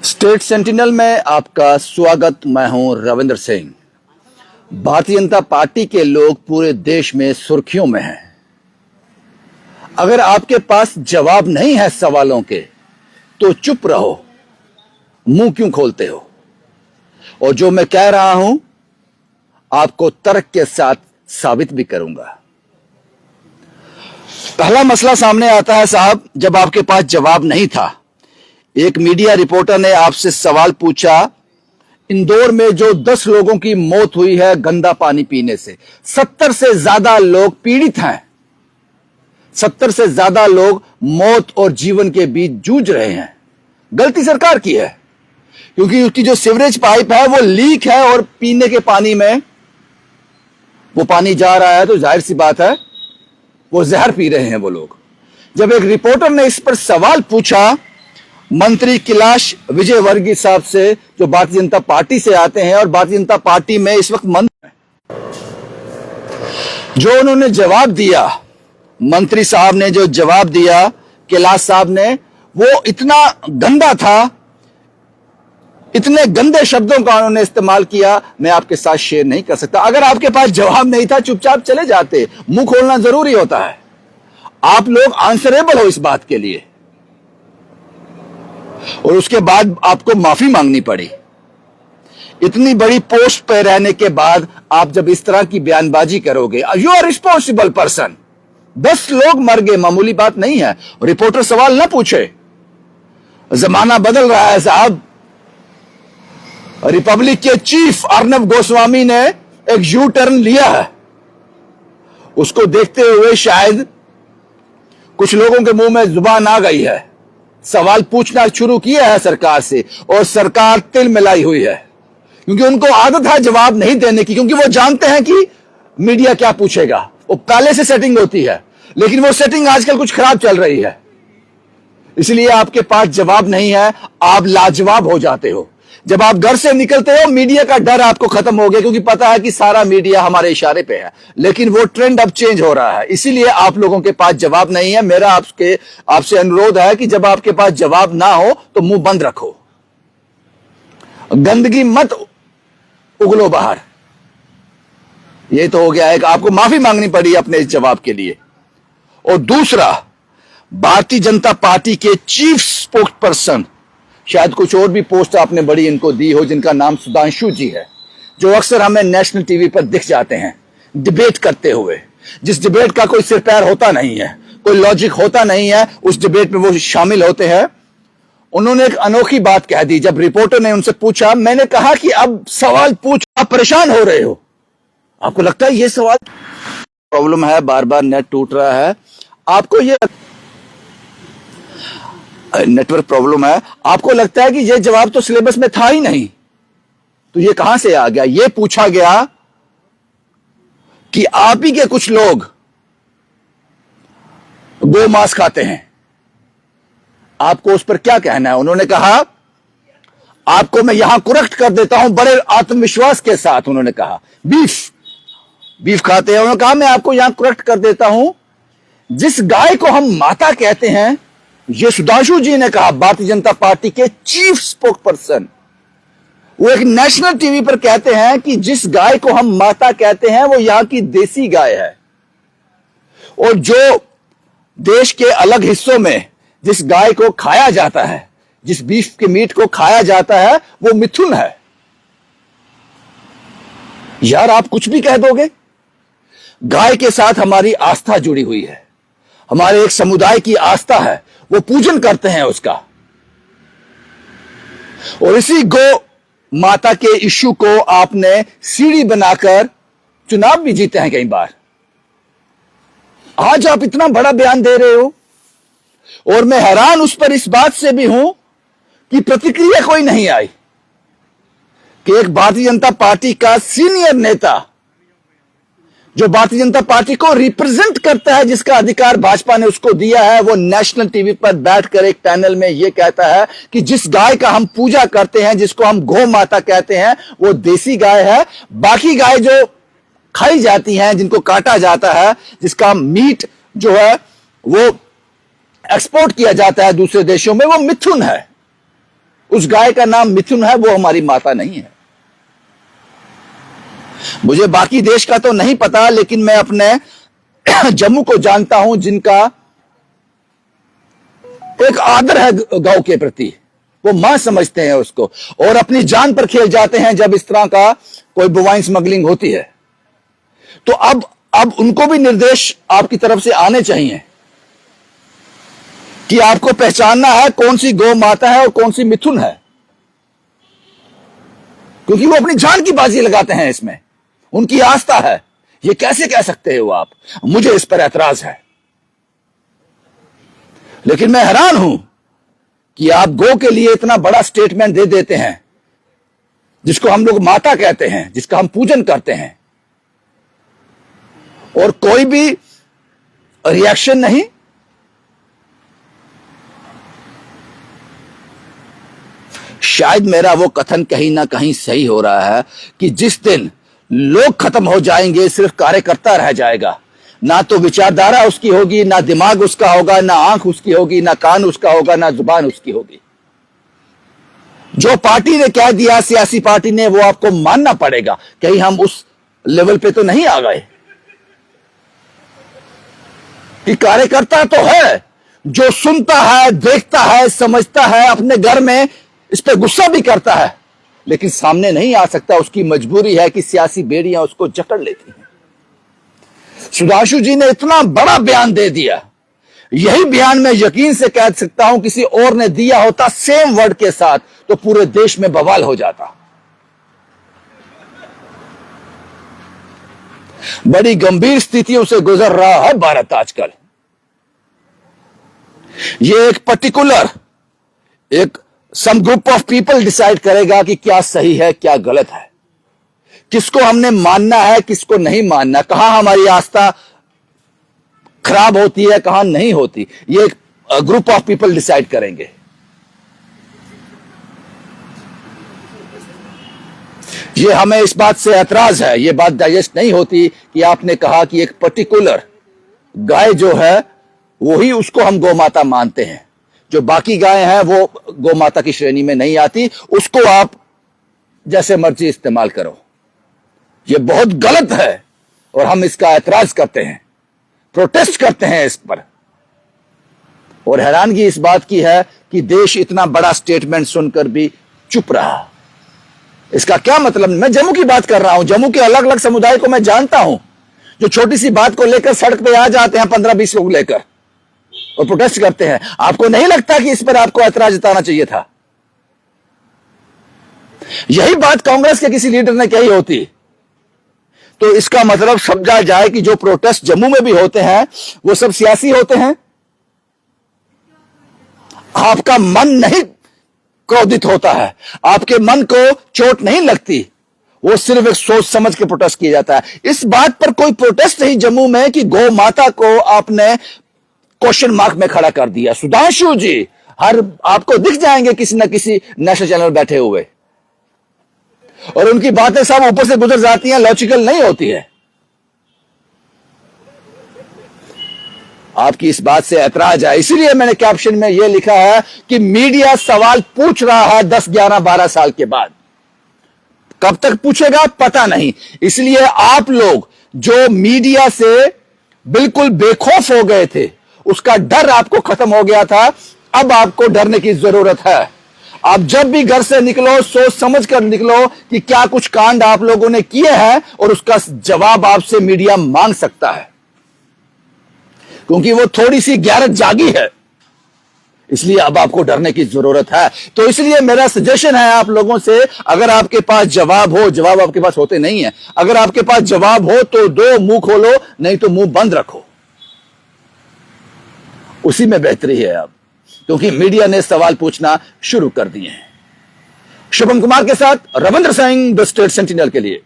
State sentinel में आपका स्वागत। मैं हूं रविंद्र सिंह। भारतीय जनता पार्टी के लोग पूरे देश में सुर्खियों में हैं। अगर आपके पास जवाब नहीं है सवालों के तो चुप रहो, मुंह क्यों खोलते हो? और जो मैं कह रहा हूं आपको तर्क के साथ साबित भी करूंगा। पहला मसला सामने आता है साहब, जब आपके पास जवाब नहीं था। एक मीडिया रिपोर्टर ने आपसे सवाल पूछा, इंदौर में जो 10 लोगों की मौत हुई है गंदा पानी पीने से, 70 से ज्यादा लोग पीड़ित हैं। 70 से ज्यादा लोग मौत और जीवन के बीच जूझ रहे हैं। गलती सरकार की है, क्योंकि उसकी जो सीवरेज पाइप है वो लीक है और पीने के पानी में वो पानी जा रहा है, तो जाहिर सी बात है वो जहर पी रहे हैं वो लोग। जब एक रिपोर्टर ने इस पर सवाल पूछा मंत्री कैलाश विजयवर्गीय साहब से, जो भारतीय जनता पार्टी से आते हैं और भारतीय जनता पार्टी में इस वक्त मंत्री हैं, जो उन्होंने जवाब दिया, मंत्री साहब ने जो जवाब दिया कैलाश साहब ने, वो इतना गंदा था, इतने गंदे शब्दों का उन्होंने इस्तेमाल किया, मैं आपके साथ शेयर नहीं कर सकता। अगर आपके पास जवाब नहीं था चुपचाप चले जाते। मुंह खोलना जरूरी होता है। आप लोग आंसरेबल हो इस बात के लिए, और उसके बाद आपको माफी मांगनी पड़ी। इतनी बड़ी पोस्ट पर रहने के बाद आप जब इस तरह की बयानबाजी करोगे, यू आर रिस्पॉन्सिबल पर्सन। 10 लोग मर गए, मामूली बात नहीं है। रिपोर्टर सवाल ना पूछे। जमाना बदल रहा है साहब। रिपब्लिक के चीफ अर्नब गोस्वामी ने एक यू टर्न लिया है। उसको देखते हुए शायद कुछ लोगों के मुंह में जुबान आ गई है, सवाल पूछना शुरू किया है सरकार से, और सरकार तिल मिलाई हुई है, क्योंकि उनको आदत है जवाब नहीं देने की, क्योंकि वो जानते हैं कि मीडिया क्या पूछेगा। वो पहले से सेटिंग होती है, लेकिन वो सेटिंग आजकल कुछ खराब चल रही है। इसलिए आपके पास जवाब नहीं है, आप लाजवाब हो जाते हो। जब आप घर से निकलते हो आपको का डर आपको खत्म हो गया, क्योंकि पता है कि सारा मीडिया हमारे इशारे पे है। लेकिन वो ट्रेंड अब चेंज हो रहा है, इसीलिए आप लोगों के पास जवाब नहीं है। मेरा आपसे अनुरोध है कि जब आपके पास जवाब ना हो तो मुंह बंद रखो, गंदगी मत उगलो बाहर। ये तो हो गया है कि आपको माफी मांगनी पड़ी अपने इस जवाब के लिए। और दूसरा, भारतीय जनता पार्टी के चीफ स्पोक्स पर्सन, शायद कुछ और भी पोस्ट आपने बड़ी इनको दी हो, जिनका नाम सुधांशु जी है, जो अक्सर हमें नेशनल टीवी पर दिख जाते हैं डिबेट करते हुए, जिस डिबेट का कोई सिर पैर होता नहीं है, कोई लॉजिक होता नहीं है, उस डिबेट में वो शामिल होते हैं। उन्होंने एक अनोखी बात कह दी। जब रिपोर्टर ने उनसे पूछा, मैंने कहा कि अब सवाल पूछ, आप परेशान हो रहे हो, आपको लगता है ये सवाल प्रॉब्लम है, बार बार नेट टूट रहा है, आपको ये नेटवर्क प्रॉब्लम है, आपको लगता है कि ये जवाब तो सिलेबस में था ही नहीं, तो ये कहां से आ गया? ये पूछा गया कि आप ही के कुछ लोग गो मांस खाते हैं, आपको उस पर क्या कहना है? उन्होंने कहा, आपको मैं यहां करेक्ट कर देता हूं बड़े आत्मविश्वास के साथ। उन्होंने कहा बीफ खाते हैं। उन्होंने कहा, मैं आपको यहां करेक्ट कर देता हूं, जिस गाय को हम माता कहते हैं, ये सुधांशु जी ने कहा, भारतीय जनता पार्टी के चीफ स्पोक्स पर्सन, वो एक नेशनल टीवी पर कहते हैं कि जिस गाय को हम माता कहते हैं वो यहां की देसी गाय है, और जो देश के अलग हिस्सों में जिस गाय को खाया जाता है, जिस बीफ के मीट को खाया जाता है, वो मिथुन है। यार आप कुछ भी कह दोगे। गाय के साथ हमारी आस्था जुड़ी हुई है, हमारे एक समुदाय की आस्था है, वो पूजन करते हैं उसका। और इसी गो माता के इश्यू को आपने सीढ़ी बनाकर चुनाव भी जीते हैं कई बार। आज आप इतना बड़ा बयान दे रहे हो, और मैं हैरान उस पर इस बात से भी हूं कि प्रतिक्रिया कोई नहीं आई कि एक भारतीय जनता पार्टी का सीनियर नेता, जो भारतीय जनता पार्टी को रिप्रेजेंट करता है, जिसका अधिकार भाजपा ने उसको दिया है, वो नेशनल टीवी पर बैठकर एक पैनल में यह कहता है कि जिस गाय का हम पूजा करते हैं, जिसको हम गौ माता कहते हैं, वो देसी गाय है। बाकी गाय जो खाई जाती हैं, जिनको काटा जाता है, जिसका मीट जो है वो एक्सपोर्ट किया जाता है दूसरे देशों में, वो मिथुन है। उस गाय का नाम मिथुन है, वो हमारी माता नहीं है। मुझे बाकी देश का तो नहीं पता, लेकिन मैं अपने जम्मू को जानता हूं, जिनका एक आदर है गौ के प्रति। वो मां समझते हैं उसको, और अपनी जान पर खेल जाते हैं जब इस तरह का कोई बोवाइन स्मगलिंग होती है। तो अब उनको भी निर्देश आपकी तरफ से आने चाहिए कि आपको पहचानना है कौन सी गौ माता है और कौन सी मिथुन है, क्योंकि वो अपनी जान की बाजी लगाते हैं इसमें, उनकी आस्था है। ये कैसे कह सकते हो आप? मुझे इस पर ऐतराज है। लेकिन मैं हैरान हूं कि आप गौ के लिए इतना बड़ा स्टेटमेंट दे देते हैं, जिसको हम लोग माता कहते हैं, जिसका हम पूजन करते हैं, और कोई भी रिएक्शन नहीं। शायद मेरा वो कथन कहीं ना कहीं सही हो रहा है कि जिस दिन लोग खत्म हो जाएंगे, सिर्फ कार्यकर्ता रह जाएगा। ना तो विचारधारा उसकी होगी, ना दिमाग उसका होगा, ना आंख उसकी होगी, ना कान उसका होगा, ना जुबान उसकी होगी। जो पार्टी ने कह दिया, सियासी पार्टी ने, वो आपको मानना पड़ेगा। कहीं हम उस लेवल पे तो नहीं आ गए कि कार्यकर्ता तो है जो सुनता है, देखता है, समझता है, अपने घर में इस पे गुस्सा भी करता है, लेकिन सामने नहीं आ सकता। उसकी मजबूरी है कि सियासी बेड़ियां उसको जकड़ लेती हैं। सुधांशु जी ने इतना बड़ा बयान दे दिया, यही बयान मैं यकीन से कह सकता हूं किसी और ने दिया होता सेम वर्ड के साथ, तो पूरे देश में बवाल हो जाता। बड़ी गंभीर स्थितियों से गुजर रहा है भारत आजकल। ये एक particular some group of people decide करेगा कि क्या सही है, क्या गलत है, किसको हमने मानना है, किसको नहीं मानना, कहां हमारी आस्था खराब होती है, कहां नहीं होती। ये एक ग्रुप ऑफ पीपल डिसाइड करेंगे। ये हमें इस बात से ऐतराज है, ये बात डाइजेस्ट नहीं होती कि आपने कहा कि एक पर्टिकुलर गाय जो है वही उसको हम गौ माता मानते हैं, जो बाकी गाय हैं वो गौ माता की श्रेणी में नहीं आती, उसको आप जैसे मर्जी इस्तेमाल करो। ये बहुत गलत है और हम इसका ऐतराज करते हैं, प्रोटेस्ट करते हैं इस पर। और हैरानगी इस बात की है कि देश इतना बड़ा स्टेटमेंट सुनकर भी चुप रहा। इसका क्या मतलब? मैं जम्मू की बात कर रहा हूं। जम्मू के अलग अलग समुदाय को मैं जानता हूं, जो छोटी सी बात को लेकर सड़क पे आ जाते हैं 15-20 लोग लेकर और प्रोटेस्ट करते हैं। आपको नहीं लगता कि इस पर आपको ऐतराज जताना चाहिए था? यही बात कांग्रेस के किसी लीडर ने कही होती तो इसका मतलब समझा जाए कि जो प्रोटेस्ट जम्मू में भी होते हैं वो सब सियासी होते हैं। आपका मन नहीं क्रोधित होता है, आपके मन को चोट नहीं लगती, वो सिर्फ एक सोच समझ के प्रोटेस्ट किया जाता है। इस बात पर कोई प्रोटेस्ट नहीं जम्मू में कि गौ माता को आपने क्वेश्चन मार्क में खड़ा कर दिया। सुधांशु जी हर आपको दिख जाएंगे किसी न किसी नेशनल चैनल बैठे हुए, और उनकी बातें सब ऊपर से गुजर जाती हैं, लॉजिकल नहीं होती है। आपकी इस बात से ऐतराज है, इसीलिए मैंने कैप्शन में यह लिखा है कि मीडिया सवाल पूछ रहा है 10, 11, 12 साल के बाद। कब तक पूछेगा पता नहीं। इसलिए आप लोग जो मीडिया से बिल्कुल बेखौफ हो गए थे, उसका डर आपको खत्म हो गया था। अब आपको डरने की जरूरत है। आप जब भी घर से निकलो सोच समझ कर निकलो कि क्या कुछ कांड आप लोगों ने किए हैं, और उसका जवाब आपसे मीडिया मांग सकता है, क्योंकि वो थोड़ी सी गैरत जागी है। इसलिए अब आपको डरने की जरूरत है। तो इसलिए मेरा सजेशन है आप लोगों से, अगर आपके पास जवाब हो, जवाब आपके पास होते नहीं है, अगर आपके पास जवाब हो तो दो, मुंह खोलो, नहीं तो मुंह बंद रखो। उसी में बेहतरी है अब, क्योंकि मीडिया ने सवाल पूछना शुरू कर दिए हैं। शुभम कुमार के साथ Ravindra Singh, the state sentinel के लिए।